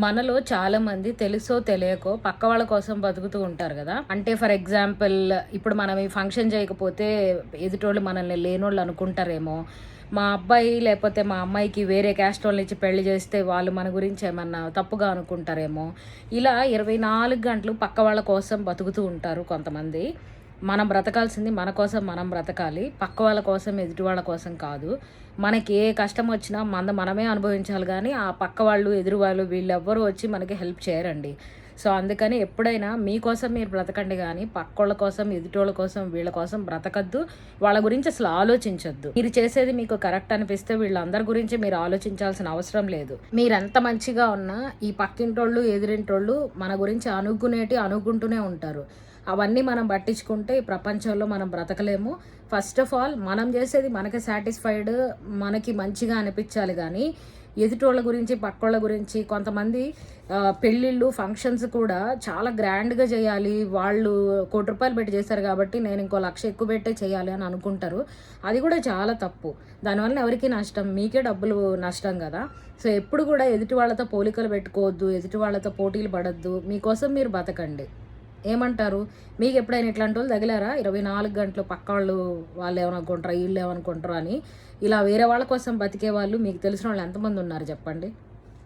మనలో చాలా మంది తెలుసో తెలియకో పక్క వాళ్ళ కోసం బతుకుతూ ఉంటారు కదా. అంటే ఫర్ ఎగ్జాంపుల్, ఇప్పుడు మనం ఈ ఫంక్షన్ చేయకపోతే ఎదుటోళ్ళు మనల్ని లేనోళ్ళు అనుకుంటారేమో, మా అబ్బాయి లేకపోతే మా అమ్మాయికి వేరే క్యాస్ట్ వాళ్ళని ఇచ్చి పెళ్లి చేస్తే వాళ్ళు మన గురించి ఏమన్నా తప్పుగా అనుకుంటారేమో, ఇలా 24 గంటలు పక్క వాళ్ళ కోసం బతుకుతూ ఉంటారు కొంతమంది. మనం బ్రతకాల్సింది మన కోసం మనం బ్రతకాలి, పక్క వాళ్ళ కోసం ఎదుటి వాళ్ళ కోసం కాదు. మనకి ఏ కష్టం వచ్చినా మనమే అనుభవించాలి, కానీ ఆ పక్క వాళ్ళు ఎదురు వాళ్ళు వీళ్ళెవ్వరూ వచ్చి మనకి హెల్ప్ చేయరండి. సో అందుకని ఎప్పుడైనా మీకోసం మీరు బ్రతకండి, కానీ పక్కోళ్ళ కోసం ఎదుటోళ్ళ కోసం వీళ్ళ కోసం బ్రతకద్దు. వాళ్ళ గురించి అసలు ఆలోచించొద్దు. మీరు చేసేది మీకు కరెక్ట్ అనిపిస్తే వీళ్ళందరి గురించి మీరు ఆలోచించాల్సిన అవసరం లేదు. మీరెంత మంచిగా ఉన్నా ఈ పక్కింటోళ్ళు ఎదురింటోళ్ళు మన గురించి అనుకుంటూనే ఉంటారు. అవన్నీ మనం పట్టించుకుంటే ఈ ప్రపంచంలో మనం బ్రతకలేము. ఫస్ట్ ఆఫ్ ఆల్ మనం చేసేది మనకి సాటిస్ఫైడ్, మనకి మంచిగా అనిపించాలి, కానీ ఎదుటోళ్ళ గురించి పక్కోళ్ళ గురించి కొంతమంది పెళ్ళిళ్ళు ఫంక్షన్స్ కూడా చాలా గ్రాండ్గా చేయాలి, వాళ్ళు ₹1,00,00,000 పెట్టి చేశారు కాబట్టి నేను ఇంకో 1,00,000 ఎక్కువ పెట్టే చేయాలి అని అనుకుంటారు. అది కూడా చాలా తప్పు. దానివల్ల ఎవరికి నష్టం? మీకే డబ్బులు నష్టం కదా. సో ఎప్పుడు కూడా ఎదుటి వాళ్ళతో పోలికలు పెట్టుకోవద్దు, ఎదుటి వాళ్ళతో పోటీలు పడద్దు. మీకోసం మీరు బతకండి. ఏమంటారు? మీకు ఎప్పుడైనా ఇట్లాంటి వాళ్ళు తగిలారా? 24 గంటలు పక్క వాళ్ళు ఏమనుకుంటారా, వీళ్ళు ఏమనుకుంటారు అని ఇలా వేరే వాళ్ళ కోసం బతికే వాళ్ళు మీకు తెలిసిన వాళ్ళు ఎంతమంది ఉన్నారు చెప్పండి?